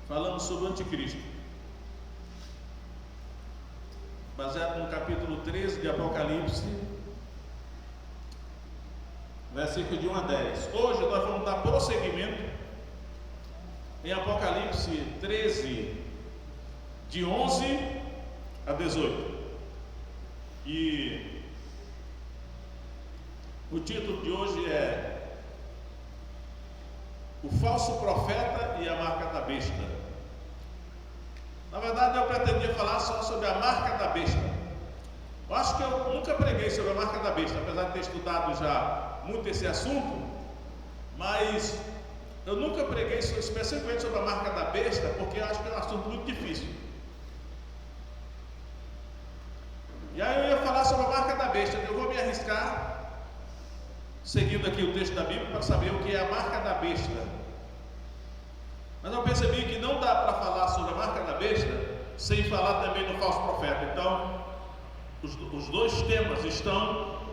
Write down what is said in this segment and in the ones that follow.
falamos sobre o anticristo, baseado no capítulo 13 de Apocalipse, versículo de 1 a 10. Hoje nós vamos dar prosseguimento em Apocalipse 13, de 11 a 18. E o título de hoje é O Falso Profeta e a Marca da Besta. Na verdade, eu pretendia falar só sobre a marca da besta. Eu acho que eu nunca preguei sobre a marca da besta, apesar de ter estudado já muito esse assunto, mas eu nunca preguei especificamente sobre a marca da besta, porque eu acho que é um assunto muito difícil. E aí eu ia falar sobre a marca da besta. Eu vou me arriscar seguindo aqui o texto da Bíblia para saber o que é a marca da besta. Mas eu percebi que não dá para falar sobre a marca da besta sem falar também do falso profeta. Então, os dois temas estão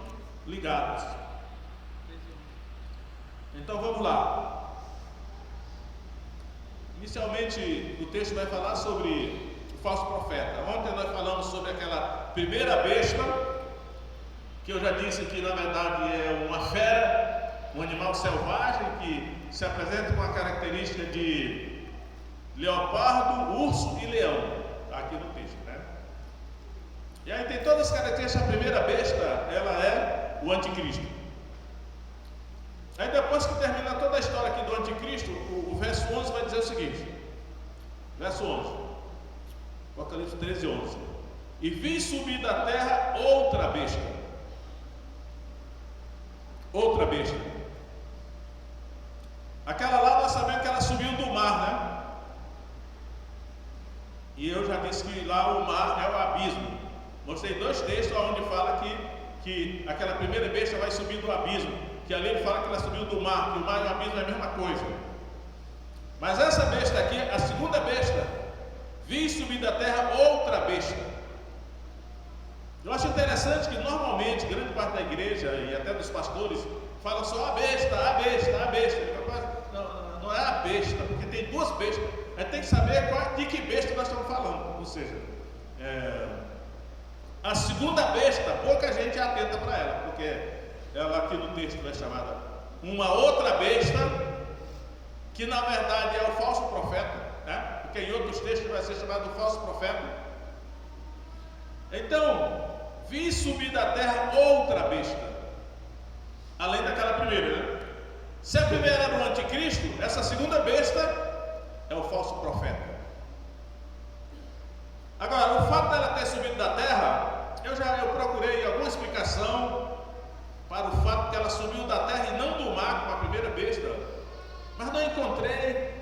ligados. Então vamos lá. Inicialmente o texto vai falar sobre o falso profeta. Ontem nós falamos sobre aquela primeira besta, que eu já disse que na verdade é uma fera, um animal selvagem que se apresenta com a característica de leopardo, urso e leão. Está aqui no texto, né? E aí tem todas as características. A primeira besta, ela é o anticristo. Aí depois que termina toda a história aqui do anticristo, o verso 11 vai dizer o seguinte. Verso 11, Apocalipse 13, 11. E vi subir da terra outra besta. Outra besta. Aquela lá nós sabemos que ela subiu do mar, né? E eu já disse que lá o mar é o abismo. Mostrei dois textos onde fala que aquela primeira besta vai subir do abismo. Que ali ele fala que ela subiu do mar, que o mar e o abismo é a mesma coisa. Mas essa besta aqui, a segunda besta, vi subir da terra outra besta. Eu acho interessante que normalmente grande parte da igreja e até dos pastores falam só a besta, a besta, a besta. Não é a besta, porque tem duas bestas. A gente tem que saber de que besta nós estamos falando. Ou seja, a segunda besta, pouca gente atenta para ela, porque ela aqui no texto é chamada uma outra besta, que na verdade é o falso profeta, né? Porque em outros textos vai ser chamado falso profeta. Então, vi subir da terra outra besta, além daquela primeira, né? Se a primeira era o anticristo, essa segunda besta é o falso profeta. Agora, o fato dela ter subido da terra, eu procurei alguma explicação para o fato que ela subiu da terra e não do mar, como a primeira besta, mas não encontrei.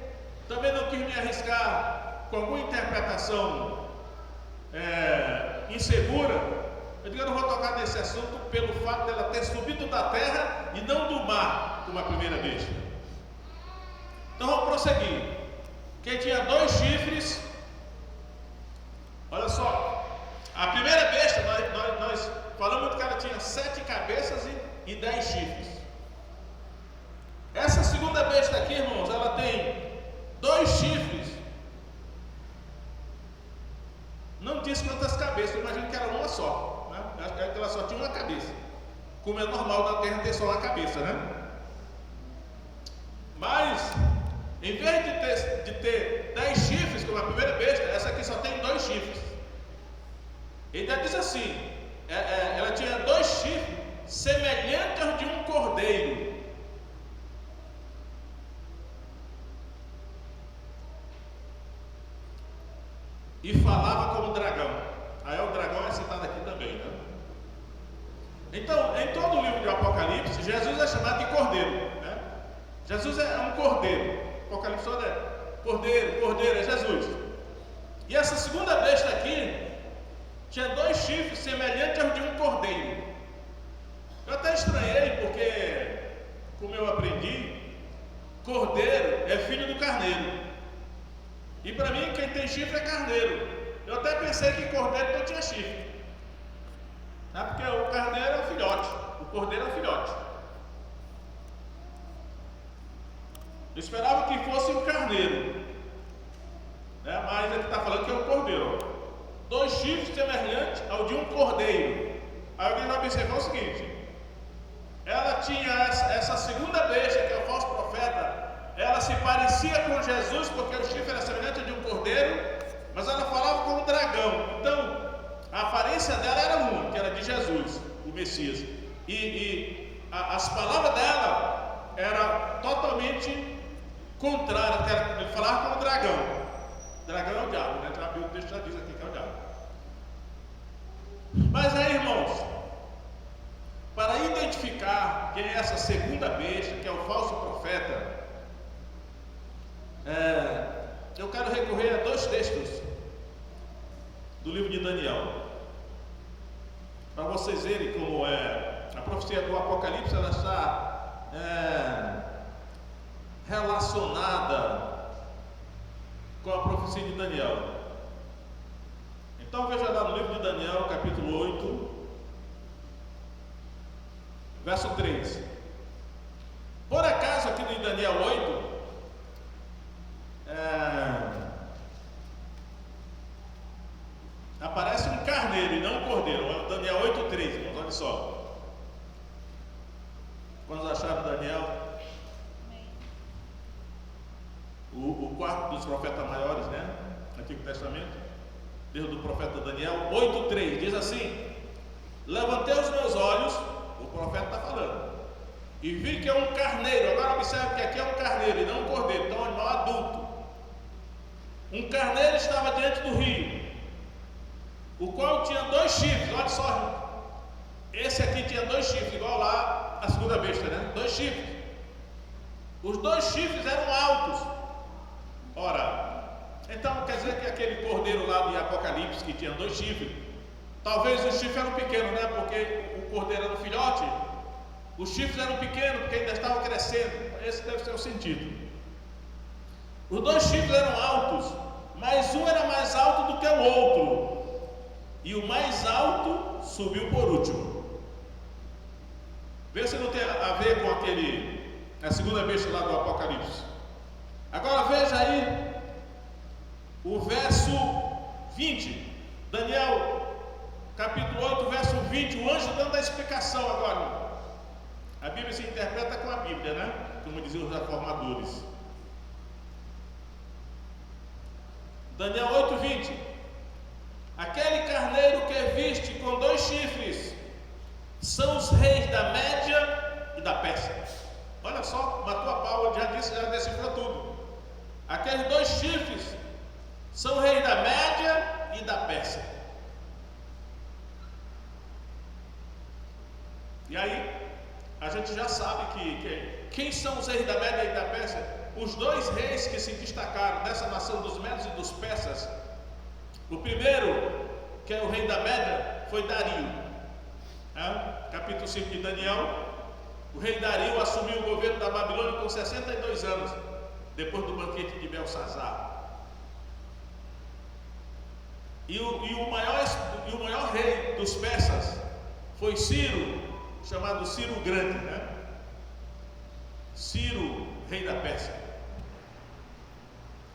Também não quis me arriscar com alguma interpretação insegura. Eu digo, eu não vou tocar nesse assunto pelo fato dela ter subido da terra e não do mar, como a primeira besta. Então vamos prosseguir. Que tinha dois chifres. Olha só, a primeira besta, nós falamos que ela tinha 7 cabeças e 10 chifres. Essa segunda besta aqui, irmãos, ela tem 2 chifres. Não diz quantas cabeças, eu imagino que era uma só, né? Acho que ela só tinha uma cabeça. Como é normal na terra ter só uma cabeça, né? Mas, em vez de ter 10 chifres, como a primeira besta, essa aqui só tem 2 chifres. Ele já diz assim, ela tinha 2 chifres semelhantes aos de um cordeiro. E falava como dragão. Aí o dragão é citado aqui também, né? Então, em todo o livro de Apocalipse, Jesus é chamado de cordeiro, né? Jesus é um cordeiro. Apocalipse é cordeiro é Jesus. E essa segunda besta aqui tinha 2 chifres semelhantes aos de um cordeiro. Eu até estranhei, porque, como eu aprendi, cordeiro é filho do carneiro. E para mim, quem tem chifre é carneiro. Eu até pensei que cordeiro não tinha chifre, né? Porque o carneiro é o filhote, o cordeiro é o filhote. Eu esperava que fosse um carneiro. ao de um cordeiro. Aí alguém vai observar o seguinte: ela tinha essa segunda besta, que é o falso profeta, ela se parecia com Jesus, porque o chifre era semelhante ao de um cordeiro, mas ela falava como um dragão. Então, a aparência dela era uma, que era de Jesus, o Messias. As palavras dela eram totalmente contrárias, ele falava como dragão. Dragão é o diabo, né? A Bíblia já diz aqui que é o diabo. Mas aí, irmãos, para identificar quem é essa segunda besta, que é o falso profeta, eu quero recorrer a dois textos do livro de Daniel, para vocês verem como a profecia do Apocalipse ela está relacionada com a profecia de Daniel. Então veja lá no livro de Daniel, capítulo 8, verso 3. Por acaso aqui no Daniel 8 aparece um carneiro e não um cordeiro. Daniel 8:3, irmãos, olha só. Quando acharam Daniel, o quarto dos profetas maiores, né? Antigo Testamento, livro do profeta Daniel 8:3, diz assim: levantei os meus olhos, o profeta está falando, e vi que é um carneiro. Agora observe que aqui é um carneiro e não um cordeiro, então é um animal adulto. Um carneiro estava diante do rio, o qual tinha 2 chifres. Olha só, esse aqui tinha 2 chifres, igual lá a segunda besta, né? 2 chifres. Os 2 chifres eram altos. Ora, então quer dizer que aquele cordeiro lá de Apocalipse que tinha 2 chifres, talvez os chifres eram pequenos, né? Porque o cordeiro era um filhote, os chifres eram pequenos porque ainda estavam crescendo. Esse deve ser o sentido. Os 2 chifres eram altos, mas um era mais alto do que o outro, e o mais alto subiu por último. Vê se não tem a ver com a segunda besta lá do Apocalipse. Agora veja aí o verso 20, Daniel capítulo 8, verso 20, o anjo dando a explicação agora. A Bíblia se interpreta com a Bíblia, né? Como diziam os reformadores. Daniel 8:20. Aquele carneiro que viste com 2 chifres são os reis da Média e da Pérsia. Olha só, matou a pau, já decifrou tudo. Aqueles 2 chifres são reis da Média e da Pérsia. E aí, a gente já sabe quem são os reis da Média e da Pérsia. Os 2 reis que se destacaram dessa nação dos Medos e dos Persas. O primeiro, que é o rei da Média, foi Dario. Capítulo 5 de Daniel. O rei Dario assumiu o governo da Babilônia com 62 anos, depois do banquete de Belsazar. E o maior rei dos persas foi Ciro, chamado Ciro Grande, né? Ciro, rei da Pérsia.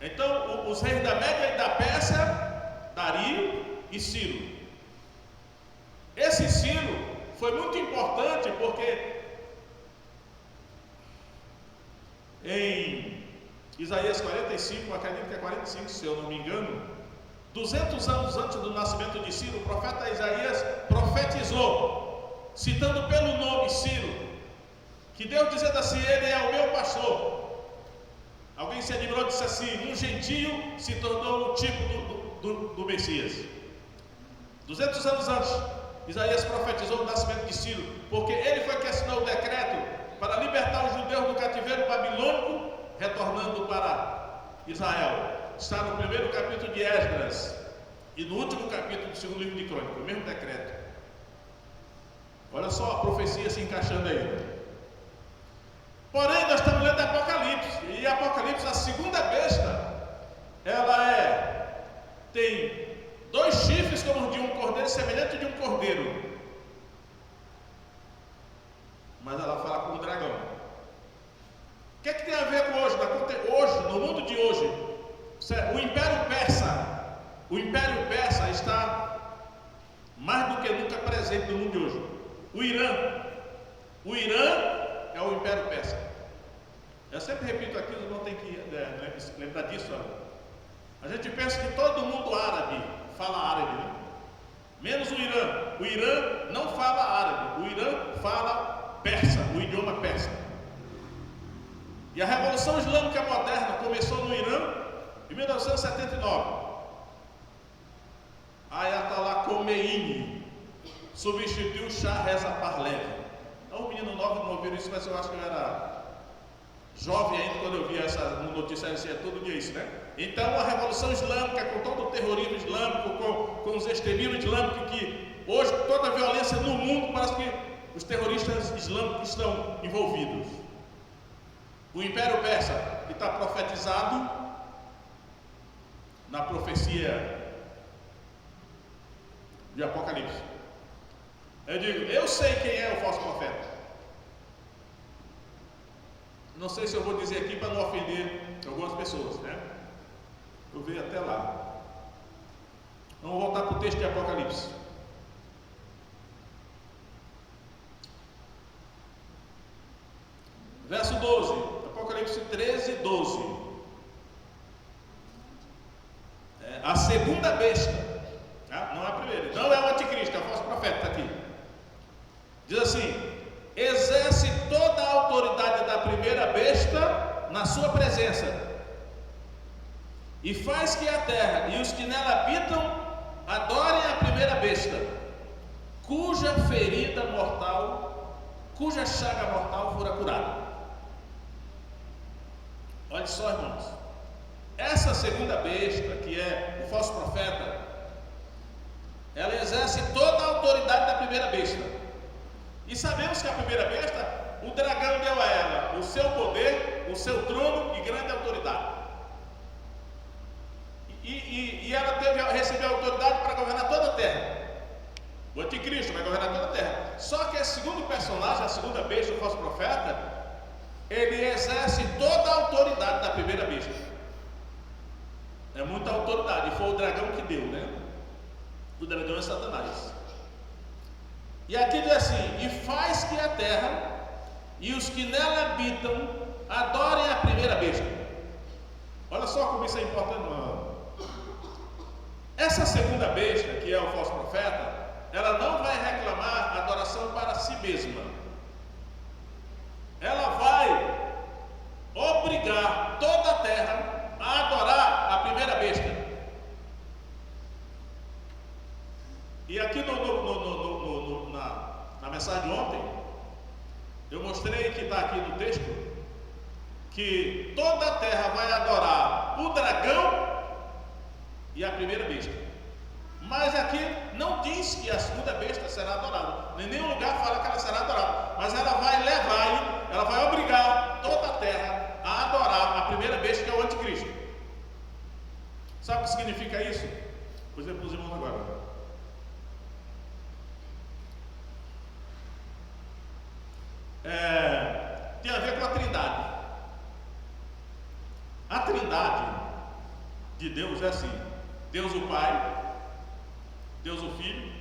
Então, os reis da Média e da Pérsia, Dario e Ciro. Esse Ciro foi muito importante porque em Isaías 45, acredito que é 45, se eu não me engano, 200 anos antes do nascimento de Ciro, o profeta Isaías profetizou, citando pelo nome Ciro, que Deus dizendo assim: ele é o meu pastor. Alguém se admirou e disse assim: um gentio se tornou o tipo do Messias. 200 anos antes, Isaías profetizou o nascimento de Ciro, porque ele foi que assinou o decreto para libertar os judeus do cativeiro babilônico, retornando para Israel. Está no primeiro capítulo de Esdras e no último capítulo do segundo livro de Crônicas, o mesmo decreto. Olha só a profecia se encaixando aí. Porém, nós estamos lendo Apocalipse, e Apocalipse, a segunda besta, ela tem 2 chifres como de um cordeiro, semelhante de um cordeiro, mas ela fala como um dragão. O que é que tem a ver com hoje? Hoje, no mundo de hoje, o Império Persa está presente no mundo de hoje. O Irã. O Irã é o Império Persa. Eu sempre repito aqui, os irmãos têm que lembrar disso. A gente pensa que todo mundo árabe fala árabe, né? Menos o Irã. O Irã não fala árabe. O Irã fala persa, o idioma persa. E a Revolução Islâmica Moderna começou no Irã em 1979. Ayatollah Khomeini substituiu Shah Reza Pahlavi. Um menino novo não ouviu isso, mas eu acho que eu era jovem ainda quando eu vi essa notícia, é todo dia isso, né? Então a Revolução Islâmica, com todo o terrorismo islâmico, com os extremismos islâmicos, que hoje toda a violência no mundo, parece que os terroristas islâmicos estão envolvidos. O Império Persa, que está profetizado na profecia de Apocalipse. Eu digo, eu sei quem é o falso profeta. Não sei se eu vou dizer aqui para não ofender algumas pessoas, né? Eu vejo até lá. Vamos voltar para o texto de Apocalipse. Verso 12, Apocalipse 13, 12. A segunda besta, não é a primeira, não é o anticristo, é o falso profeta, está aqui. Diz assim: exerce toda a autoridade da primeira besta na sua presença, e faz que a terra e os que nela habitam adorem a primeira besta, cuja ferida mortal, cuja chaga mortal fora curada. Olha só, irmãos, essa segunda besta, que é o falso profeta, ela exerce toda a autoridade da primeira besta. E sabemos que a primeira besta, o dragão deu a ela o seu poder, o seu trono e grande autoridade. E ela recebeu a autoridade para governar toda a terra. O anticristo vai governar toda a terra. Só que esse segundo personagem, a segunda besta, o falso profeta, ele exerce toda a autoridade da primeira besta. É muita autoridade. E foi o dragão que deu, né? O dragão é Satanás. E aqui diz assim: e faz que a terra e os que nela habitam adorem a primeira besta. Olha só como isso é importante. Essa segunda besta, que é o falso profeta, ela não vai reclamar adoração para si mesma. Ela vai obrigar toda a terra a adorar a primeira besta. E aqui na mensagem de ontem, eu mostrei que está aqui no texto, que toda a terra vai adorar o dragão e a primeira besta. Mas aqui não diz que a segunda besta será adorada. Em nenhum lugar fala que ela será adorada. Mas ela vai levar, ela vai obrigar toda a terra a adorar a primeira besta, que é o anticristo. Sabe o que significa isso? Vou dizer para os irmãos agora. Tem a ver com a Trindade. A Trindade de Deus é assim: Deus o Pai, Deus o Filho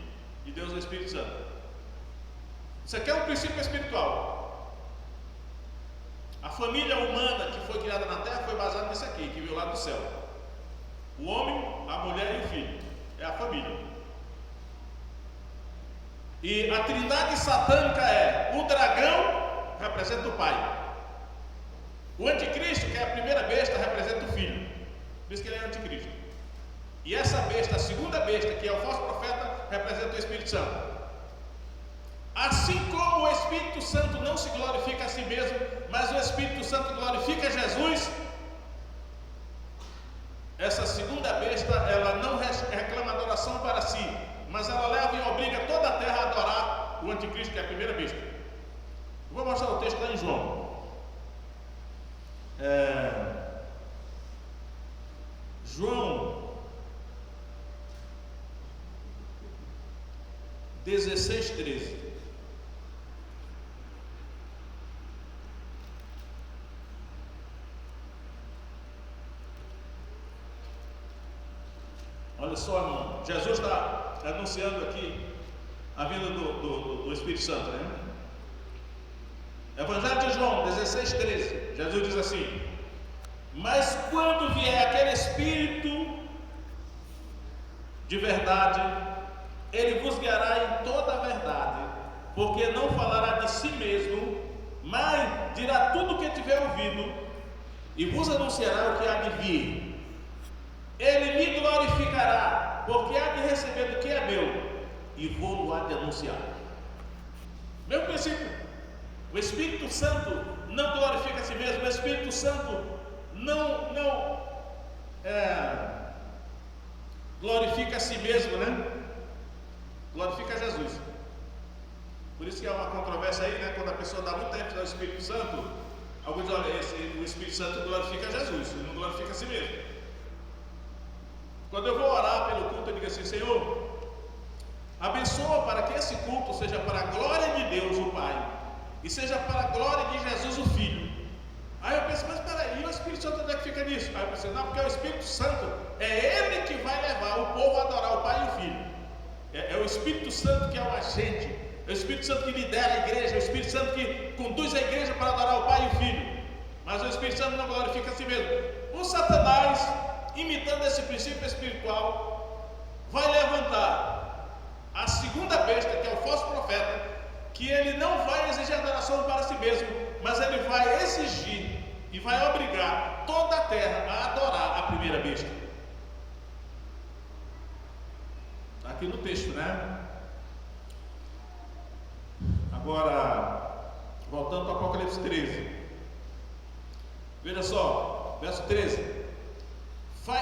e Deus o Espírito Santo. Isso aqui é um princípio espiritual. A família humana que foi criada na terra foi baseada nisso aqui, que veio lá do céu. O homem, a mulher e o filho. É a família. E a trindade satânica é: o dragão representa o pai, o anticristo, que é a primeira besta, representa o filho. Por isso que ele é anticristo. E essa besta, a segunda besta, que é o falso profeta, representa o Espírito Santo. Assim como o Espírito Santo não se glorifica a si mesmo, mas o Espírito Santo glorifica Jesus, essa segunda besta, ela não reclama adoração para si, mas ela leva e obriga toda a terra a adorar o anticristo, que é a primeira besta. Eu vou mostrar o texto lá em João. João 16, 13. Olha só, irmão, Jesus está anunciando aqui a vinda do Espírito Santo, né? Evangelho de João 16:13, Jesus diz assim: mas quando vier aquele Espírito de verdade, ele vos guiará em toda a verdade, porque não falará de si mesmo, mas dirá tudo o que tiver ouvido, e vos anunciará o que há de vir. Ele me glorificará, porque há de receber do que é meu, e vou-lo há de anunciar. Meu princípio, o Espírito Santo não glorifica a si mesmo, o Espírito Santo não glorifica a si mesmo, né? Glorifica Jesus. Por isso que há uma controvérsia aí, né? Quando a pessoa dá muito tempo ao Espírito Santo, alguns dizem, olha, o Espírito Santo glorifica Jesus, ele não glorifica a si mesmo. Quando eu vou orar pelo culto, eu digo assim: Senhor, abençoa para que esse culto seja para a glória de Deus, o Pai, e seja para a glória de Jesus, o Filho. Aí eu penso, mas peraí, o Espírito Santo onde é que fica nisso? Aí eu pensei, não, porque o Espírito Santo é ele que vai levar o povo a adorar o Pai e o Filho. É o Espírito Santo que é o agente, é o Espírito Santo que lidera a igreja, é o Espírito Santo que conduz a igreja para adorar o Pai e o Filho. Mas o Espírito Santo não glorifica a si mesmo. O Satanás, imitando esse princípio espiritual, vai levantar a segunda besta, que é o falso profeta, que ele não vai exigir adoração para si mesmo, mas ele vai exigir e vai obrigar toda a terra a adorar a primeira besta. Está aqui no texto, né? Agora, voltando para o Apocalipse 13. Veja só, verso 13.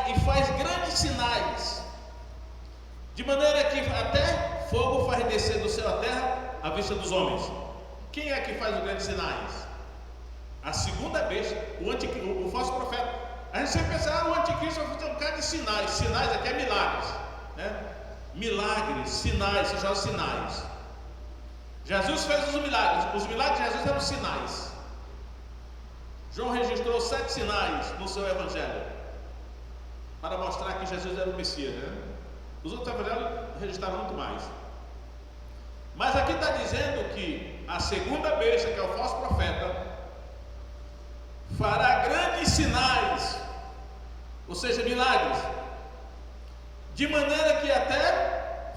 E faz grandes sinais, de maneira que até fogo faz descer do céu à terra à vista dos homens. Quem é que faz os grandes sinais? A segunda besta, o falso profeta. A gente sempre pensa, o anticristo vai fazer um bocado de sinais. Sinais aqui é milagres, né? Milagres, sinais, são os sinais. Jesus fez os milagres de Jesus eram sinais. João registrou 7 sinais no seu evangelho, para mostrar que Jesus era o Messias, né? Os outros evangelhos registraram muito mais. Mas aqui está dizendo que a segunda besta, que é o falso profeta, fará grandes sinais, ou seja, milagres, de maneira que até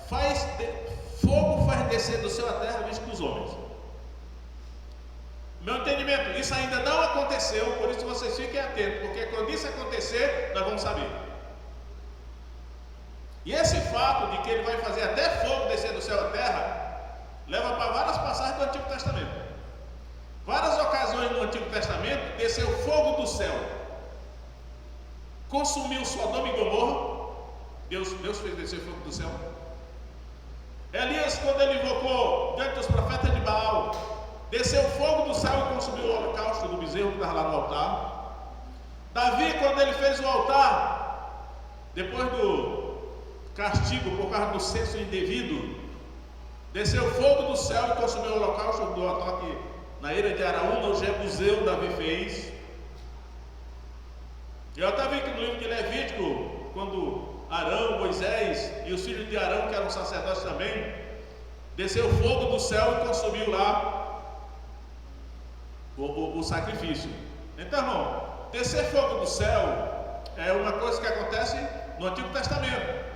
fogo faz descer do céu à terra à vista dos homens. Meu entendimento, isso ainda não aconteceu, por isso vocês fiquem atentos, porque quando isso acontecer, nós vamos saber. E esse fato de que ele vai fazer até fogo descer do céu à terra leva para várias passagens do Antigo Testamento. Várias ocasiões no Antigo Testamento desceu fogo do céu, consumiu Sodoma e Gomorra. Deus fez descer fogo do céu. Elias, quando ele invocou diante dos profetas de Baal, desceu fogo do céu e consumiu o holocausto do bezerro que estava lá no altar. Davi, quando ele fez o altar, depois do castigo por causa do censo indevido, desceu fogo do céu e consumiu o holocausto do altar que na era de Araúna, o Jebuseu, Davi fez. Eu até vi que no livro de Levítico, quando Arão, Moisés e os filhos de Arão, que eram sacerdotes também, desceu fogo do céu e consumiu lá o sacrifício. Então, irmão, descer fogo do céu é uma coisa que acontece no Antigo Testamento.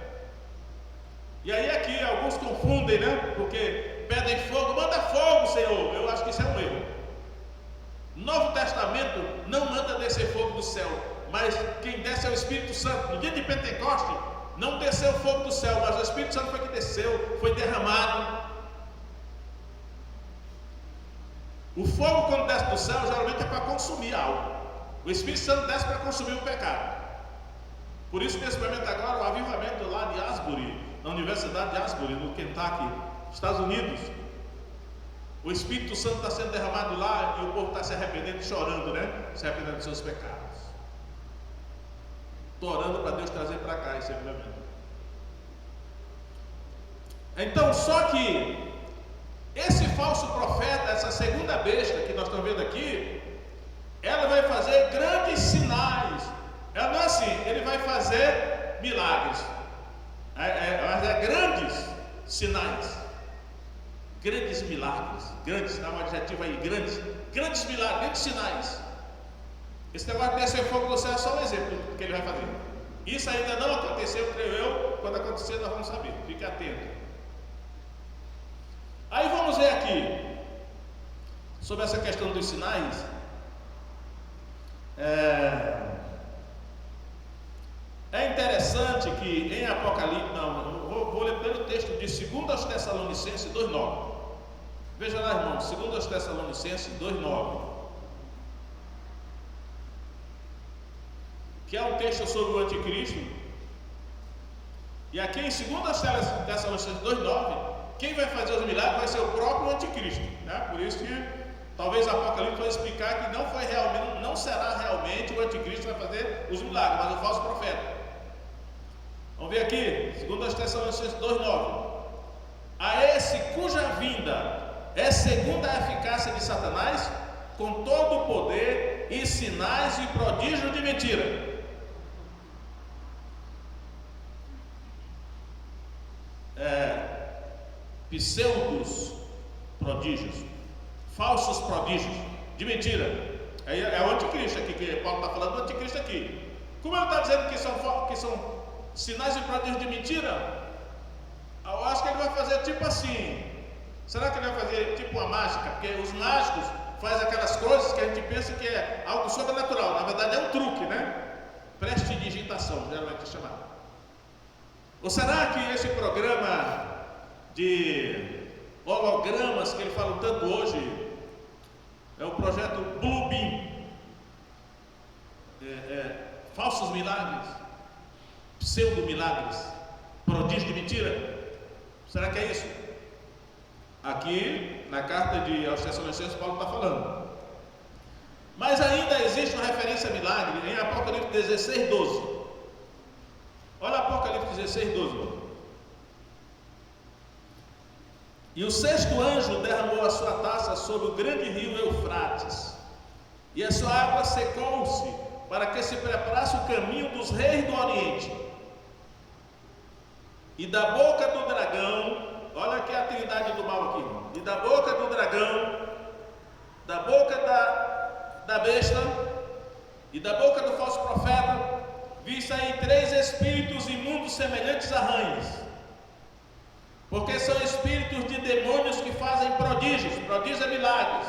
E aí aqui alguns confundem, né? Porque pedem fogo, manda fogo, Senhor. Eu acho que isso é um erro. Novo Testamento não manda descer fogo do céu, mas quem desce é o Espírito Santo. No dia de Pentecoste não desceu fogo do céu, mas o Espírito Santo foi que desceu, foi derramado. O fogo, quando desce do céu, geralmente é para consumir algo. O Espírito Santo desce para consumir o pecado. Por isso, nesse momento agora, o avivamento lá de Asbury, na Universidade de Asbury, no Kentucky, Estados Unidos, o Espírito Santo está sendo derramado lá e o povo está se arrependendo, chorando, né? Se arrependendo dos seus pecados. Estou orando para Deus trazer para cá esse avivamento. Então, só que esse falso profeta, essa segunda besta que nós estamos vendo aqui, ela vai fazer grandes sinais. Ela não é assim, ele vai fazer milagres, mas é grandes sinais. grandes milagres, grandes, dá um adjetivo aí, grandes milagres, grandes sinais. Esse negócio de descer fogo do céu é só um exemplo do que ele vai fazer. Isso ainda não aconteceu, creio eu. Quando acontecer nós vamos saber, fique atento. Aí vamos ver aqui sobre essa questão dos sinais. É interessante que em Apocalipse, vou ler primeiro o texto de 2 Tessalonicenses 2,9. Veja lá, irmãos, 2 Tessalonicenses 2,9, que é um texto sobre o anticristo. E aqui em 2 Tessalonicenses 2,9, quem vai fazer os milagres vai ser o próprio anticristo, né? Por isso que talvez Apocalipse vai explicar que não será realmente o anticristo que vai fazer os milagres, mas o falso profeta. Vamos ver aqui, 2 Tessalonicenses 2,9. A esse cuja vinda é segundo a eficácia de Satanás, com todo o poder e sinais e prodígios de mentira. Pseudos prodígios, falsos prodígios de mentira. É o anticristo aqui, que Paulo está falando do anticristo aqui. Como ele está dizendo que são sinais e prodígios de mentira, eu acho que ele vai fazer tipo assim. Será que ele vai fazer tipo uma mágica? Porque os mágicos fazem aquelas coisas que a gente pensa que é algo sobrenatural. Na verdade é um truque, né? Prestidigitação, geralmente é chamado. Ou será que esse programa de hologramas que ele fala tanto hoje é o projeto Bluebeam? Falsos milagres, pseudo milagres, prodígio de mentira? Será que é isso? Aqui na carta aos Tessalonicenses Paulo está falando. Mas ainda existe uma referência a milagre em Apocalipse 16:12. Olha Apocalipse 16:12. E o sexto anjo derramou a sua taça sobre o grande rio Eufrates, e a sua água secou-se, para que se preparasse o caminho dos reis do Oriente. E da boca do dragão, olha aqui a trindade do mal aqui, e da boca do dragão, da boca da besta e da boca do falso profeta, vi sair 3 espíritos imundos semelhantes a rães, porque são espíritos de demônios que fazem prodígios é milagres,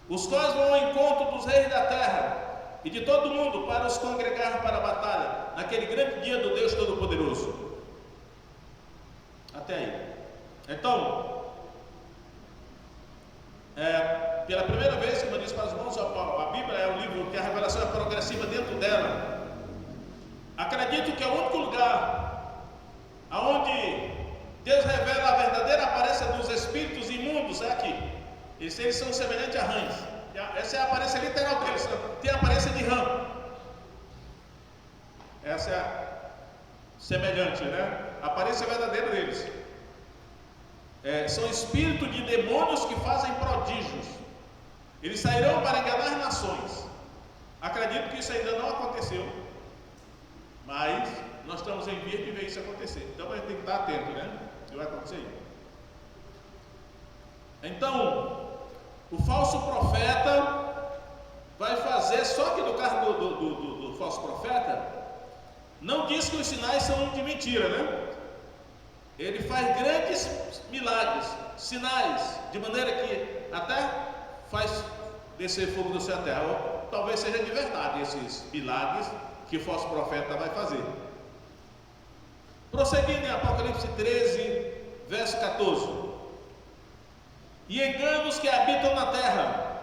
os quais vão ao encontro dos reis da terra e de todo mundo para os congregar para a batalha, naquele grande dia do Deus Todo-Poderoso. Até aí. Então, pela primeira vez, como eu disse para os irmãos, a Bíblia é um livro que a revelação é progressiva dentro dela. Acredito que é o único lugar onde Deus revela a verdadeira aparência dos espíritos imundos é aqui. Eles são semelhantes a rãs. Essa é a aparência literal deles. Tem a aparência de rã. Essa é a semelhante, né? A aparência verdadeira deles. São espíritos de demônios que fazem prodígios. Eles sairão para enganar as nações. Acredito que isso ainda não aconteceu, mas nós estamos em via de ver isso acontecer. Então a gente tem que estar atento, né? O que vai acontecer. Então, o falso profeta vai fazer, só que no caso do falso profeta, não diz que os sinais são de mentira, né? Ele faz grandes milagres, sinais, de maneira que até faz descer fogo do céu à terra. Ou talvez seja de verdade esses milagres que o falso profeta vai fazer. Prosseguindo em Apocalipse 13, verso 14. E enganos que habitam na terra.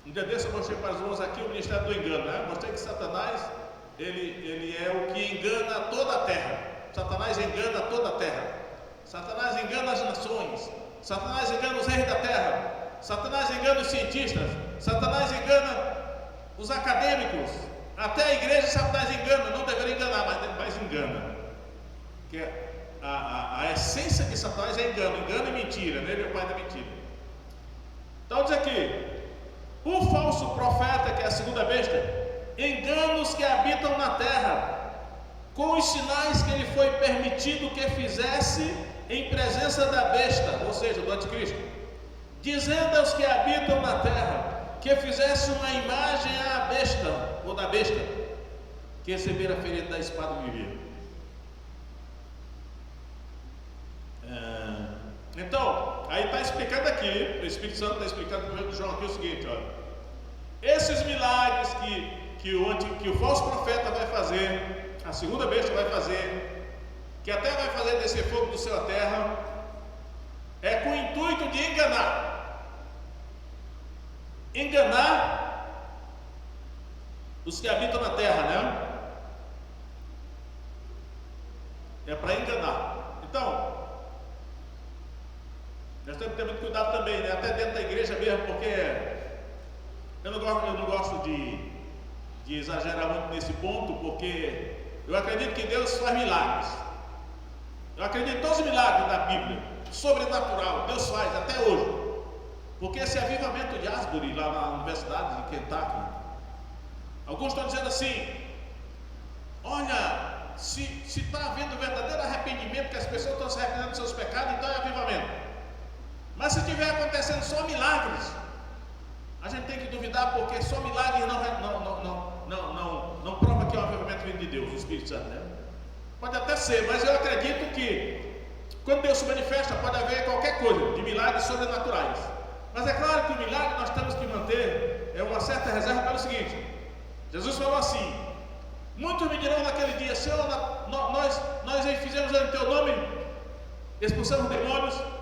Um dia desse eu mostrei para os irmãos aqui o ministério do engano, né? Mostrei que Satanás, ele é o que engana toda a terra. Satanás engana toda a terra. Satanás engana as nações. Satanás engana os reis da terra. Satanás engana os cientistas. Satanás engana os acadêmicos. Até a igreja Satanás engana. Não deveria enganar, mas engana. Porque a essência de Satanás é engano. Engano e mentira, né? Ele é o pai da mentira. Então diz aqui: o falso profeta, que é a segunda besta, enganos que habitam na terra, com os sinais que ele foi permitido que fizesse em presença da besta, ou seja, do anticristo, dizendo aos que habitam na terra que fizesse uma imagem à besta, ou da besta, que recebera a ferida da espada vivia. Então, aí está explicando aqui, o Espírito Santo está explicando para o João aqui o seguinte, olha, esses milagres que o falso profeta vai fazer, a segunda besta vai fazer, que até vai fazer descer fogo do céu à terra, é com o intuito de enganar os que habitam na terra, né? É para enganar. Então, nós temos que ter muito cuidado também, né? Até dentro da igreja mesmo, porque eu não gosto de exagerar muito nesse ponto, porque eu acredito que Deus faz milagres. Eu acredito em todos os milagres da Bíblia, sobrenatural, Deus faz até hoje. Porque esse avivamento de Asbury, lá na Universidade de Kentucky, alguns estão dizendo assim: olha, se está havendo verdadeiro arrependimento, que as pessoas estão se arrependendo dos seus pecados, então é avivamento. Mas se estiver acontecendo só milagres, a gente tem que duvidar, porque só milagres não prova que é um avivamento vindo de Deus, o Espírito Santo, né? Pode até ser, mas eu acredito que quando Deus se manifesta, pode haver qualquer coisa de milagres sobrenaturais. Mas é claro que o milagre nós temos que manter uma certa reserva pelo seguinte: Jesus falou assim: muitos me dirão naquele dia, Senhor, nós fizemos em teu nome, expulsamos demônios. O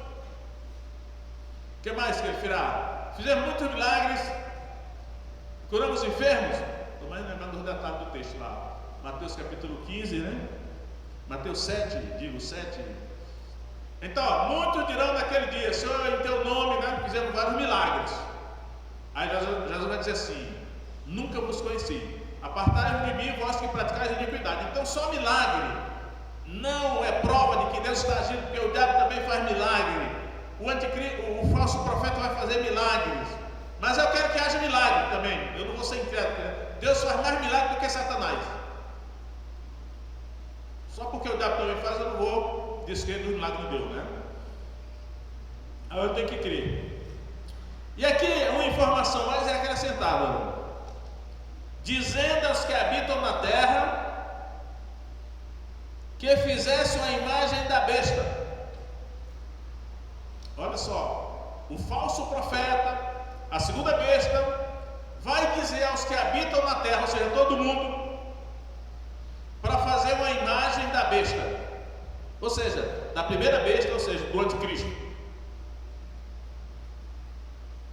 que mais que ele fará? Fizemos muitos milagres, curamos enfermos. Estou mais lembrando do detalhe do texto lá, Mateus capítulo 15, né? Mateus 7, digo 7. Então, muitos dirão naquele dia, Senhor, em teu nome, né, fizemos vários milagres. Aí Jesus vai dizer assim: nunca vos conheci, apartai-vos de mim, vós que praticais iniquidade. Então, só milagre não é prova de que Deus está agindo, porque o diabo também faz milagre. O falso profeta vai fazer milagres. Mas eu quero que haja milagre também. Eu não vou ser incrédulo, né? Deus faz mais milagre do que Satanás. Só porque o diabo também faz, eu não vou descrer do milagre de Deus, né? Aí eu tenho que crer. E aqui uma informação mais é acrescentada: dizendo aos que habitam na terra que fizesse uma imagem da besta. Olha só, o falso profeta, a segunda besta, vai dizer aos que habitam na terra, ou seja, todo mundo, para fazer uma imagem da besta, ou seja, da primeira besta, ou seja, do anticristo.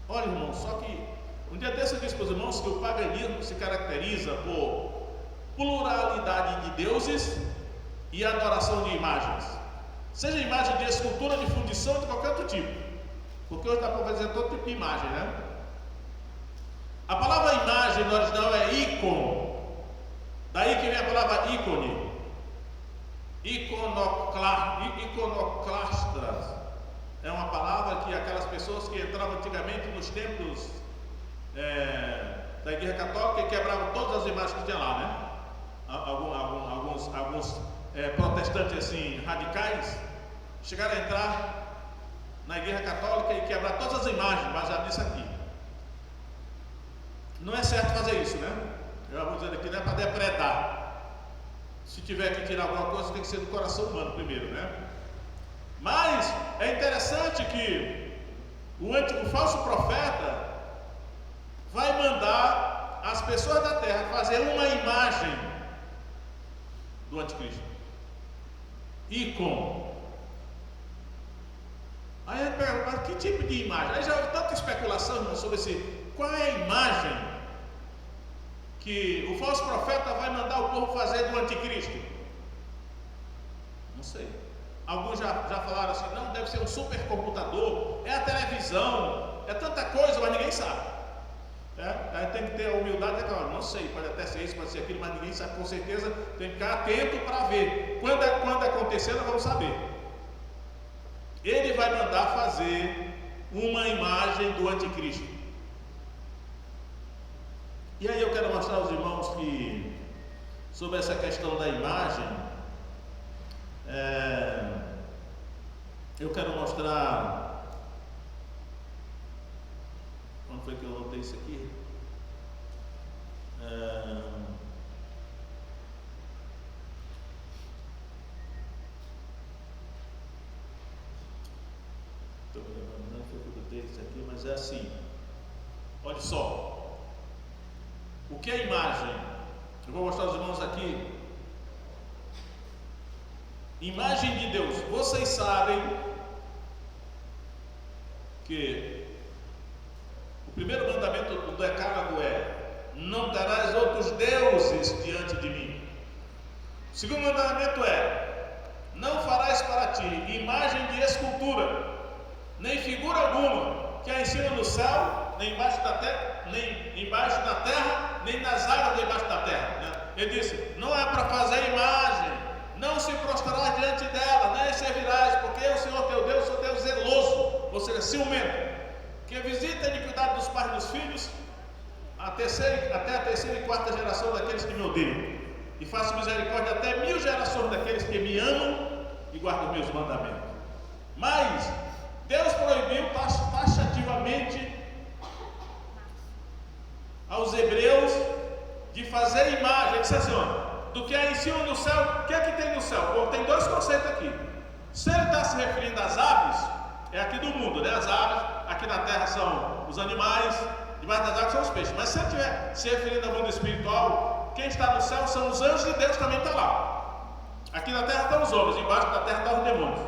Olha, irmão, só que um dia desse eu disse para os irmãos que o paganismo se caracteriza por pluralidade de deuses e adoração de imagens, seja imagem de escultura, de fundição, de qualquer outro tipo, porque hoje está para fazer todo tipo de imagem, né? A palavra imagem no original é ícone, daí que vem a palavra ícone, iconoclastas, é uma palavra que aquelas pessoas que entravam antigamente nos templos da Igreja Católica e quebravam todas as imagens que tinha lá, né? Alguns protestantes assim radicais chegaram a entrar na Igreja Católica e quebrar todas as imagens baseadas nisso aqui. Não é certo fazer isso, né? Eu vou dizer aqui, não é para depredar. Se tiver que tirar alguma coisa, tem que ser do coração humano primeiro, né? Mas é interessante que o falso profeta vai mandar as pessoas da terra fazer uma imagem do anticristo. Ícone. Aí a gente pergunta, mas que tipo de imagem? Aí já houve tanta especulação sobre qual é a imagem que o falso profeta vai mandar o povo fazer do anticristo. Não sei. Alguns já falaram assim: não, deve ser um supercomputador, é a televisão, é tanta coisa, mas ninguém sabe. Aí tem que ter a humildade de falar: não sei, pode até ser isso, pode ser aquilo, mas ninguém sabe com certeza. Tem que ficar atento para ver. Quando acontecer, nós vamos saber. Ele vai mandar fazer uma imagem do anticristo. E aí eu quero mostrar aos irmãos que, sobre essa questão da imagem, Eu quero mostrar. Quando foi que eu anotei isso aqui? Estou me lembrando, não foi que eu anotei isso aqui, mas é assim. Olha só. O que é imagem? Eu vou mostrar aos irmãos aqui. Imagem de Deus. Vocês sabem que o primeiro mandamento do Decálogo é: não terás outros deuses diante de mim. O segundo mandamento é: não farás para ti imagem de escultura, nem figura alguma que há em cima do céu, nem embaixo da terra, nem nas águas debaixo da terra. Né? Ele disse: não é para fazer imagem, não se prostrarás diante dela, nem servirás, porque eu, Senhor teu Deus, sou Deus zeloso, ou seja, ciumento, que visita a iniquidade dos pais e dos filhos, até a terceira e quarta geração daqueles que me odeiam, e faço misericórdia até 1000 gerações daqueles que me amam e guardam meus mandamentos. Mas Deus proibiu taxativamente aos hebreus de fazer imagem. Ele disse assim: ó, do que há em cima no céu. O que é que tem no céu? Bom, tem dois conceitos aqui. Se ele está se referindo às aves, é aqui do mundo, né? As aves, aqui na terra são os animais, debaixo das águas são os peixes. Mas se ele estiver se referindo ao mundo espiritual, quem está no céu são os anjos, e Deus também está lá. Aqui na terra estão os homens, embaixo da terra estão os demônios.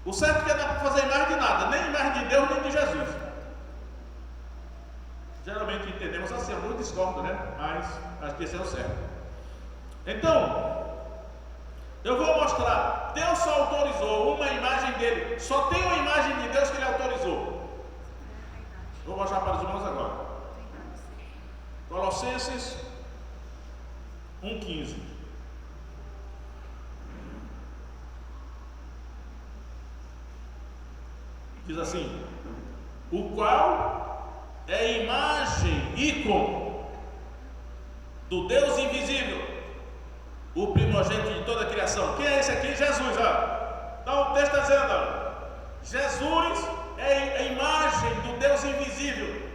O certo é que não dá para fazer imagem de nada, nem imagem de Deus, nem de Jesus. Geralmente entendemos assim, eu muito discordo, né? Mas acho que esse é o certo. Então, eu vou mostrar. Deus só autorizou uma imagem dele. Só tem uma imagem de Deus que ele autorizou. Vou mostrar para os irmãos agora. Colossenses 1,15. Diz assim: o qual é a imagem, ícone do Deus invisível, o primogênito de toda a criação. Quem é esse aqui? Jesus. Ó. Então o texto está dizendo: ó, Jesus é a imagem do Deus invisível.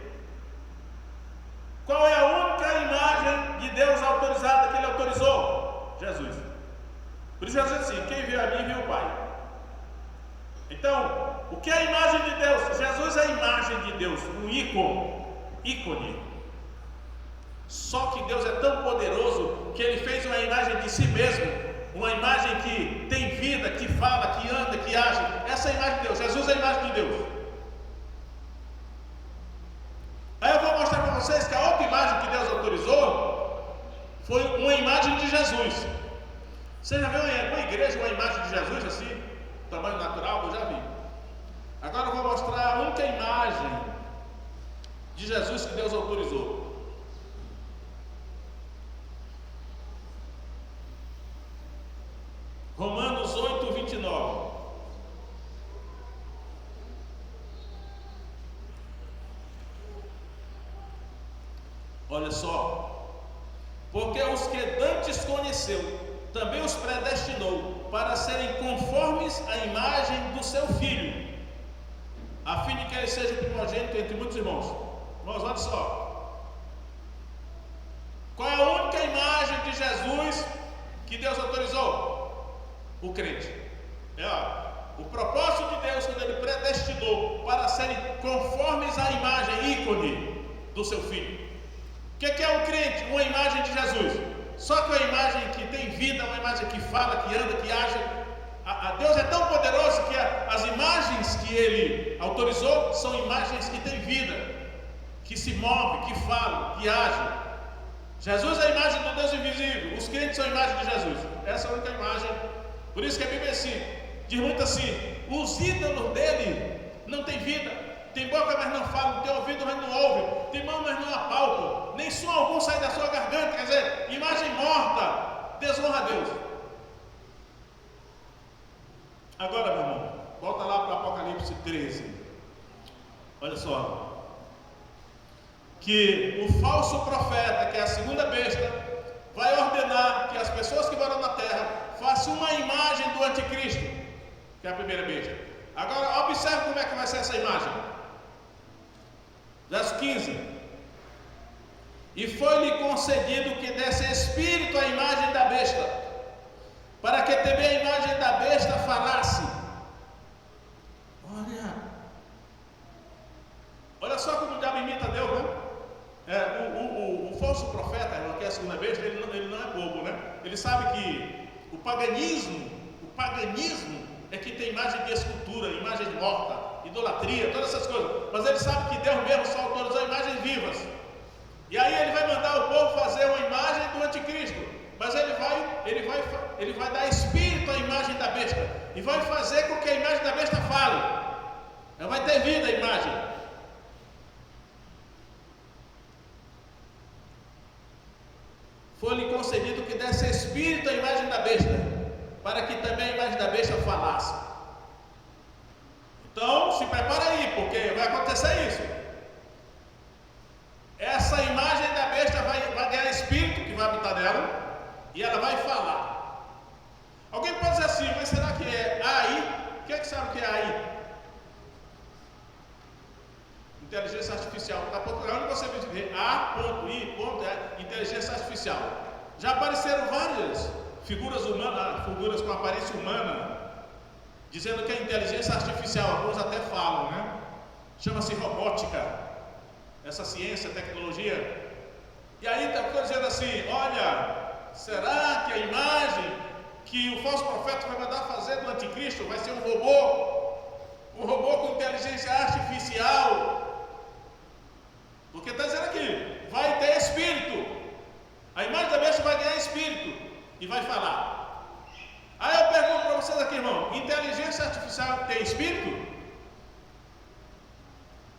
Qual é a única imagem de Deus autorizada que ele autorizou? Jesus. Por isso Jesus diz assim: quem viu a mim viu o Pai. Então, o que é a imagem de Deus? Jesus é a imagem de Deus, um ícone. Só que Deus é tão poderoso que ele fez uma imagem de si mesmo, uma imagem que tem vida, que fala, que anda, que age. Essa é a imagem de Deus. Jesus é a imagem de Deus. Aí eu vou mostrar para vocês que a outra imagem que Deus autorizou foi uma imagem de Jesus. Você já viu em alguma igreja uma imagem de Jesus assim, tamanho natural? Eu já vi. Agora eu vou mostrar a única imagem de Jesus que Deus autorizou. Romanos 8, 29. Olha só. Porque os que dantes conheceu, também os predestinou para serem conformes à imagem do seu Filho, a fim de que ele seja o primogênito entre muitos irmãos. Irmãos, olha só. Qual é a única imagem de Jesus que Deus autorizou? O crente. O propósito de Deus, quando ele predestinou para serem conformes à imagem, ícone do seu Filho. O que é um crente? Uma imagem de Jesus. Só que uma imagem que tem vida, uma imagem que fala, que anda, que age. Deus é tão poderoso que as imagens que ele autorizou são imagens que têm vida, que se movem, que falam, que agem. Jesus é a imagem do Deus invisível. Os crentes são a imagem de Jesus. Essa é a única imagem. Por isso que a Bíblia diz muito assim: os ídolos dele não têm vida, tem boca mas não falam, tem ouvido mas não ouvem, tem mão mas não apalpam, nem som algum sai da sua garganta. Quer dizer, imagem morta, desonra a Deus. Agora, meu irmão, volta lá para Apocalipse 13. Olha só, que o falso profeta, que é a segunda besta, vai ordenar que as pessoas que moram na terra façam uma imagem do anticristo, que é a 1 ser essa imagem? Verso 15: e foi-lhe concedido que desse espírito à imagem da besta, para que também a imagem da besta falasse. Olha só como o diabo imita Deus, né? O falso profeta, que é a segunda besta, ele não é bobo, né? Ele sabe que o paganismo é que tem imagem de escultura, imagem morta, idolatria, todas essas coisas. Mas ele sabe que Deus mesmo só autorizou imagens vivas. E aí ele vai mandar o povo fazer uma imagem do anticristo. Mas ele vai dar espírito à imagem da besta. E vai fazer com que a imagem da besta fale. Ela vai ter vida a imagem. Foi-lhe concedido que desse espírito à imagem da besta, para que também a imagem da besta falasse. Então, se prepara aí, porque vai acontecer isso. Essa imagem da besta vai ganhar espírito que vai habitar nela, e ela vai falar. Alguém pode dizer assim, mas será que é AI? Quem é que sabe o que é AI? Inteligência artificial. Onde você vê A.I. é inteligência artificial. Já apareceram várias figuras humanas, figuras com aparência humana, dizendo que é inteligência artificial. Alguns até falam, né? Chama-se robótica. Essa ciência, tecnologia. E aí está dizendo assim: olha, será que a imagem que o falso profeta vai mandar fazer do anticristo vai ser um robô? Um robô com inteligência artificial? Porque está dizendo aqui, vai ter espírito. A imagem da besta vai ganhar espírito e vai falar. Aí eu pergunto para vocês aqui, irmão: inteligência artificial tem espírito?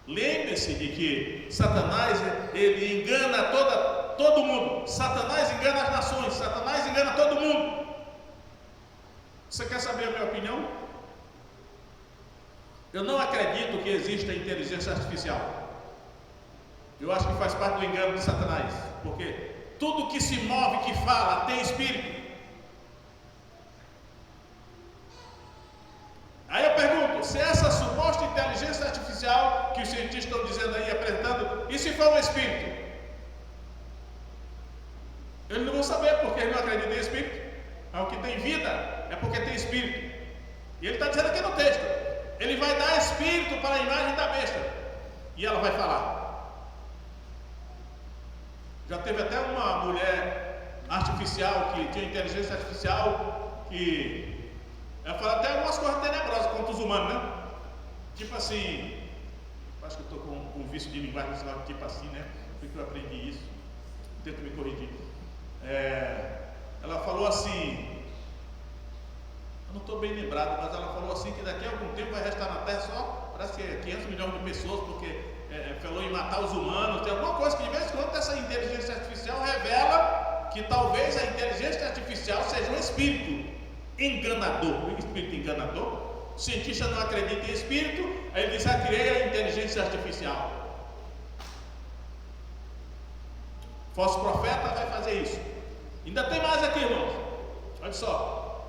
Lembre-se de que Satanás, ele engana todo mundo. Satanás engana as nações. Satanás engana todo mundo. Você quer saber a minha opinião? Eu não acredito que exista inteligência artificial. Eu acho que faz parte do engano de Satanás, porque tudo que se move, que fala, tem espírito. Aí eu pergunto, se essa suposta inteligência artificial que os cientistas estão dizendo aí, apresentando, e se for um espírito? Eles não vão saber, porque eles não acreditam em espírito. O que tem vida é porque tem espírito. E ele está dizendo aqui no texto, ele vai dar espírito para a imagem da besta, e ela vai falar. Já teve até uma mulher artificial que tinha inteligência artificial que ela fala até algumas coisas tenebrosas contra os humanos, né? Tipo assim, acho que eu estou com um vício de linguagem, tipo assim, né? Por que eu aprendi isso? Tento me corrigir. Ela falou assim, eu não estou bem lembrado, mas ela falou assim que daqui a algum tempo vai restar na Terra só, parece que 500 milhões de pessoas, porque falou em matar os humanos. Tem alguma coisa que de vez em quando essa inteligência artificial revela que talvez a inteligência artificial seja um espírito enganador. Um espírito enganador. O cientista não acredita em espírito, aí ele diz: criei a inteligência artificial. O falso profeta vai fazer isso. Ainda tem mais aqui, irmãos. Olha só.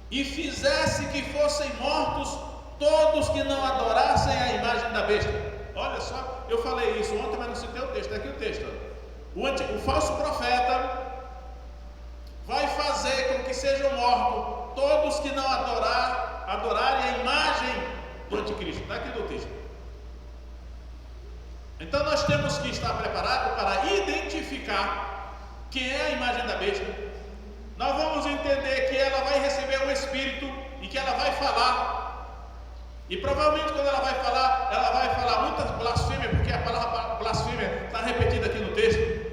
E fizesse que fossem mortos todos que não adorassem a imagem da besta. Olha só, eu falei isso ontem, mas não citei o texto. Aqui o texto. O falso profeta vai fazer com que sejam mortos todos que não adorarem a imagem do anticristo. Está aqui no texto. Então nós temos que estar preparados para identificar quem é a imagem da besta. Nós vamos entender que ela vai receber um espírito e que ela vai falar. E provavelmente quando ela vai falar muitas blasfêmias, porque a palavra blasfêmia está repetida aqui no texto.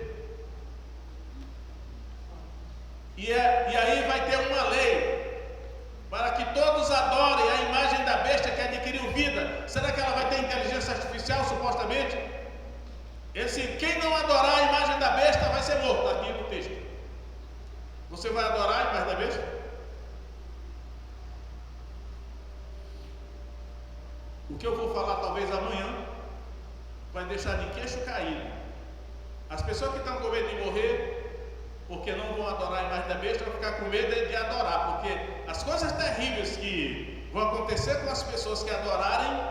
E aí vai ter uma lei para que todos adorem a imagem da besta que adquiriu vida. Será que ela vai ter inteligência artificial, supostamente? Quem não adorar a imagem da besta vai ser morto, está aqui no texto. Você vai adorar a imagem da besta? O que eu vou falar talvez amanhã vai deixar de queixo caído. As pessoas que estão com medo de morrer porque não vão adorar a imagem da besta vão ficar com medo de adorar, porque as coisas terríveis que vão acontecer com as pessoas que adorarem,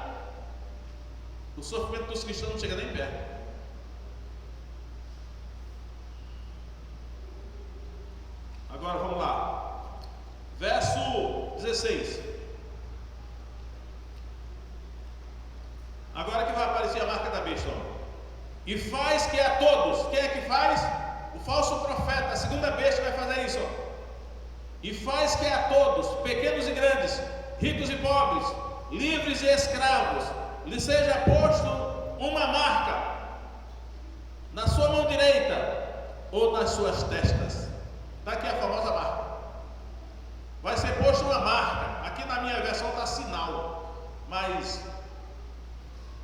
o sofrimento dos cristãos não chega nem perto. Agora vamos lá, verso 16. Agora que vai aparecer a marca da besta, ó. E faz que a todos, quem é que faz? O falso profeta, a segunda besta vai fazer isso, ó. E faz que a todos, pequenos e grandes, ricos e pobres, livres e escravos, lhe seja posto uma marca na sua mão direita ou nas suas testas. Está aqui a famosa marca. Vai ser posto uma marca. Aqui na minha versão está sinal, mas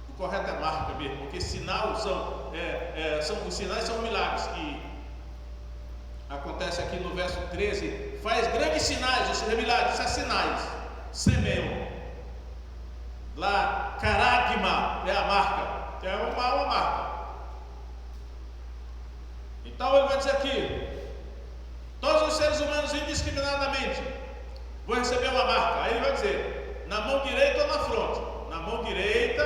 o correto é marca mesmo, porque sinal os sinais são milagres que acontece aqui no verso 13. Faz grandes sinais, ou seja, milagres, isso é sinais. Semeu. Lá, caragma é a marca, que é uma marca. Então ele vai dizer aqui: todos os seres humanos indiscriminadamente vão receber uma marca. Aí ele vai dizer, na mão direita ou na fronte? Na mão direita,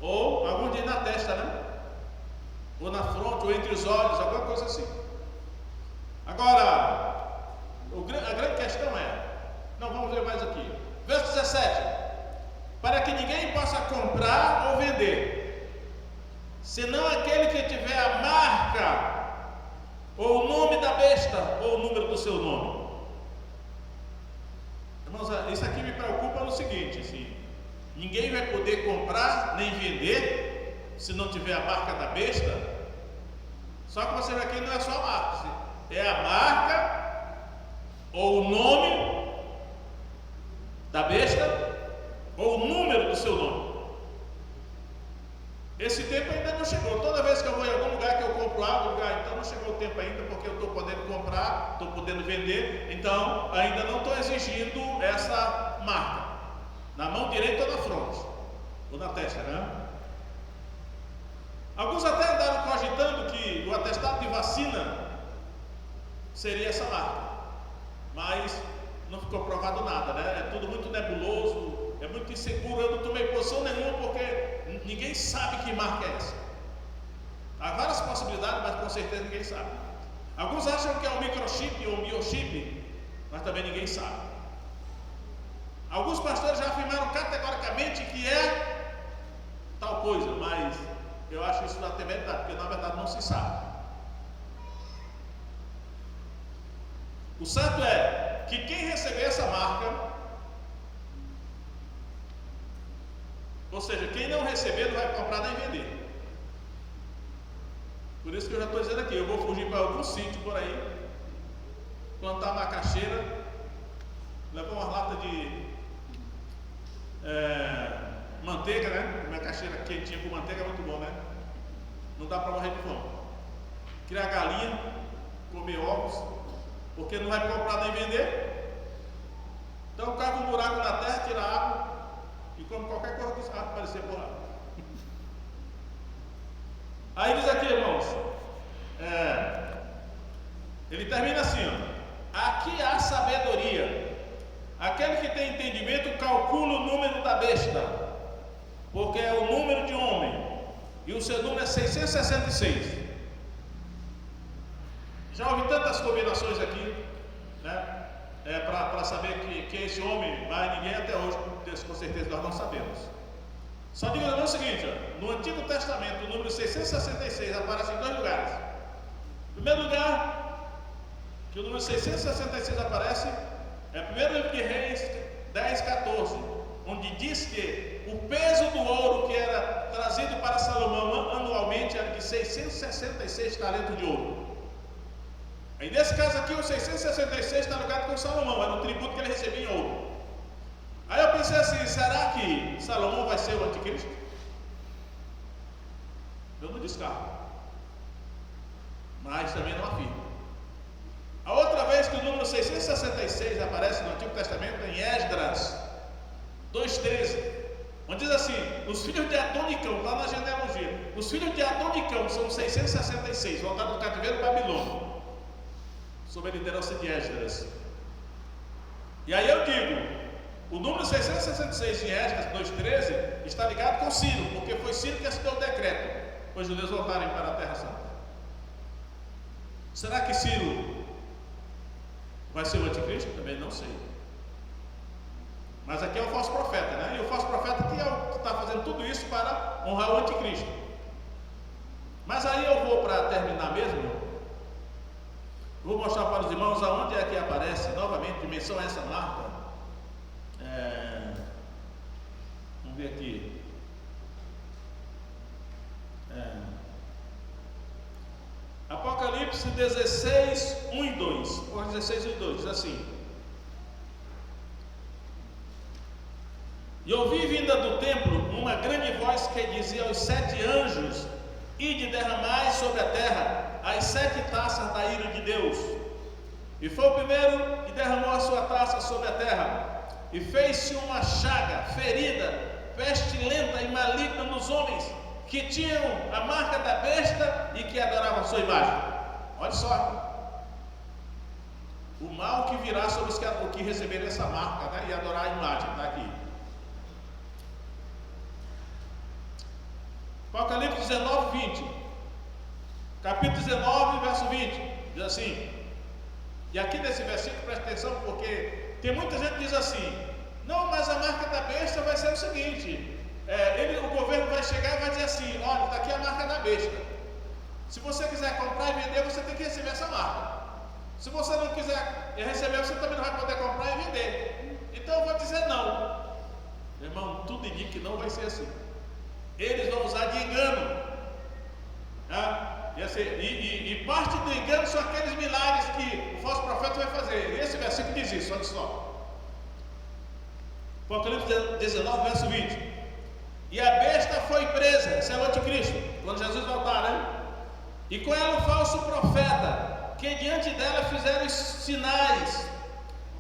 ou algum dia na testa, né? Ou na fronte, ou entre os olhos, alguma coisa assim. Agora, a grande questão é, não, vamos ver mais aqui, verso 17: para que ninguém possa comprar ou vender, senão aquele que tiver a marca, ou o nome da besta, ou o número do seu nome. Irmãos, isso aqui me preocupa no seguinte, assim, ninguém vai poder comprar nem vender se não tiver a marca da besta. Só que você vê aqui, não é só a marca, é a marca ou o nome da besta ou o número do seu nome. Esse tempo ainda não chegou. Toda vez que eu vou em algum lugar que eu compro algo, então não chegou o tempo ainda, porque eu estou podendo comprar, estou podendo vender, então ainda não estou exigindo essa marca na mão direita ou na fronte ou na testa, né? Alguns até andaram cogitando que o atestado de vacina seria essa marca, mas não ficou provado nada, né? É tudo muito nebuloso, é muito inseguro. Eu não tomei posição nenhuma porque ninguém sabe que marca é essa. Há várias possibilidades, mas com certeza ninguém sabe. Alguns acham que é um microchip ou um biochip, mas também ninguém sabe. Alguns pastores já afirmaram categoricamente que é tal coisa, mas eu acho isso na temeridade, porque na verdade não se sabe. O certo é que quem receber essa marca, ou seja, quem não receber não vai comprar nem vender. Por isso que eu já estou dizendo aqui, eu vou fugir para algum sítio por aí, plantar macaxeira, levar uma lata de manteiga, né? Macaxeira quentinha com manteiga é muito bom, né? Não dá para morrer de fome. Criar galinha, comer ovos, porque não vai comprar nem vender. Então cava um buraco na terra, tira a água e come qualquer coisa que aparecer por lá. Aí diz aqui, irmãos, ele termina assim, ó: aqui há sabedoria. Aquele que tem entendimento calcula o número da besta, porque é o número de homem, e o seu número é 666. Já ouvi tantas combinações aqui, né? Para saber que é esse homem, mas ninguém até hoje, com certeza nós não sabemos. Só digo o seguinte, ó, no Antigo Testamento, o número 666 aparece em dois lugares. Em primeiro lugar, que o número 666 aparece, é 1 livro de Reis 10:14, onde diz que o peso do ouro que era trazido para Salomão anualmente era de 666 talentos de ouro. Aí nesse caso aqui, o 666 está ligado com Salomão, era um tributo que ele recebia em ouro. Aí eu pensei assim, será que Salomão vai ser o anticristo? Eu não descarto, mas também não afirmo. A outra vez que o número 666 aparece no Antigo Testamento, em Esdras 2:13, onde diz assim: os filhos de Adonicão, está na genealogia, os filhos de Adonicão são 666, voltados do cativeiro babilônico, sob a liderança de Esdras. E aí eu digo, O número 666 em Esdras 2,13 está ligado com Ciro, porque foi Ciro que assinou o decreto para os judeus voltarem para a Terra Santa. Será que Ciro vai ser o anticristo? Também não sei. Mas aqui é o falso profeta, né? E o falso profeta que é o que está fazendo tudo isso para honrar o anticristo. Mas aí eu vou, para terminar mesmo, vou mostrar para os irmãos aonde é que aparece novamente dimensão a essa marca. Vamos ver aqui. Apocalipse 16, 1 e 2. 16, 1 e 2 diz assim: E ouvi vinda do templo uma grande voz que dizia aos 7 anjos: Ide derramai sobre a terra as 7 taças da ira de Deus. E foi o primeiro que derramou a sua taça sobre a terra, e fez-se uma chaga, ferida, pestilenta e maligna nos homens que tinham a marca da besta e que adoravam a sua imagem. Olha só o mal que virá sobre os que receberem essa marca, né, e adorar a imagem. Está aqui. Apocalipse 19, 20. Capítulo 19, verso 20. Diz assim. E aqui nesse versículo, presta atenção, porque tem muita gente que diz assim: não, mas a marca da besta vai ser o seguinte: o governo vai chegar e vai dizer assim: olha, está aqui a marca da besta. Se você quiser comprar e vender, você tem que receber essa marca. Se você não quiser receber, você também não vai poder comprar e vender. Então eu vou dizer não. Irmão, tudo indica que não vai ser assim. Eles vão usar de engano. E parte do engano são aqueles milagres que o falso profeta vai fazer. E esse versículo diz isso, olha só. Apocalipse 19, verso 20. E a besta foi presa, esse é o anticristo, quando Jesus voltar, né? E com ela o falso profeta, que diante dela fizeram sinais,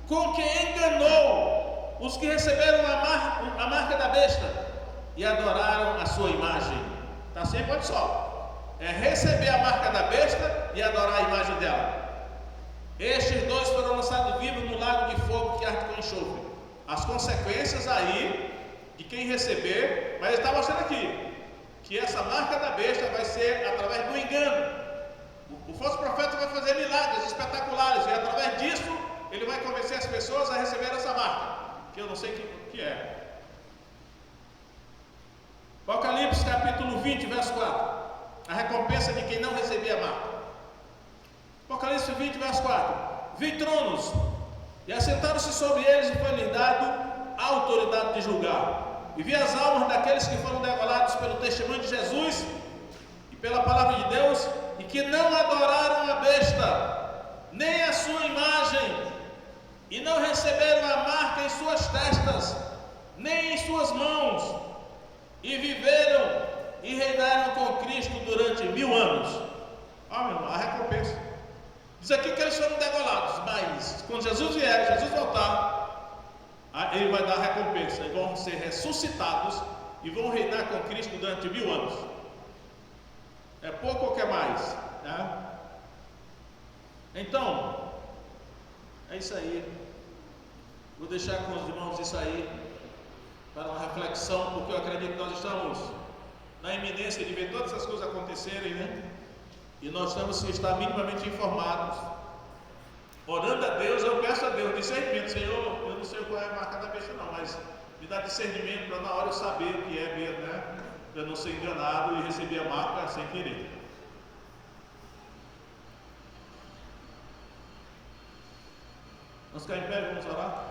com que enganou os que receberam a marca da besta e adoraram a sua imagem. Está sempre, olha só. É receber a marca da besta e adorar a imagem dela. Estes dois foram lançados vivos no lago de fogo que arde com enxofre. As consequências aí de quem receber, mas ele está mostrando aqui que essa marca da besta vai ser através do engano. O falso profeta vai fazer milagres espetaculares e através disso ele vai convencer as pessoas a receber essa marca, que eu não sei o que é. Apocalipse capítulo 20, verso 4. A recompensa de quem não recebia a marca. Apocalipse 20, verso 4. Vi tronos, e assentaram-se sobre eles, e foi-lhes dado a autoridade de julgar. E vi as almas daqueles que foram degolados pelo testemunho de Jesus e pela palavra de Deus, e que não adoraram a besta, nem a sua imagem, e não receberam a marca em suas testas, nem em suas mãos, e viveram e reinaram com Cristo durante 1000 anos. Ó, meu irmão, a recompensa. Diz aqui que eles foram degolados, mas quando Jesus vier, Jesus voltar, ele vai dar a recompensa. Eles vão ser ressuscitados e vão reinar com Cristo durante 1000 anos. É pouco ou quer mais? Né? Então, é isso aí. Vou deixar com os irmãos isso aí para uma reflexão, porque eu acredito que nós estamos na iminência de ver todas essas coisas acontecerem, né? E nós temos que estar minimamente informados. Orando a Deus, eu peço a Deus discernimento. Senhor, eu não sei qual é a marca da besta não, mas me dá discernimento para na hora eu saber o que é mesmo, né? Para não ser enganado e receber a marca sem querer. Vamos ficar em pé, vamos orar?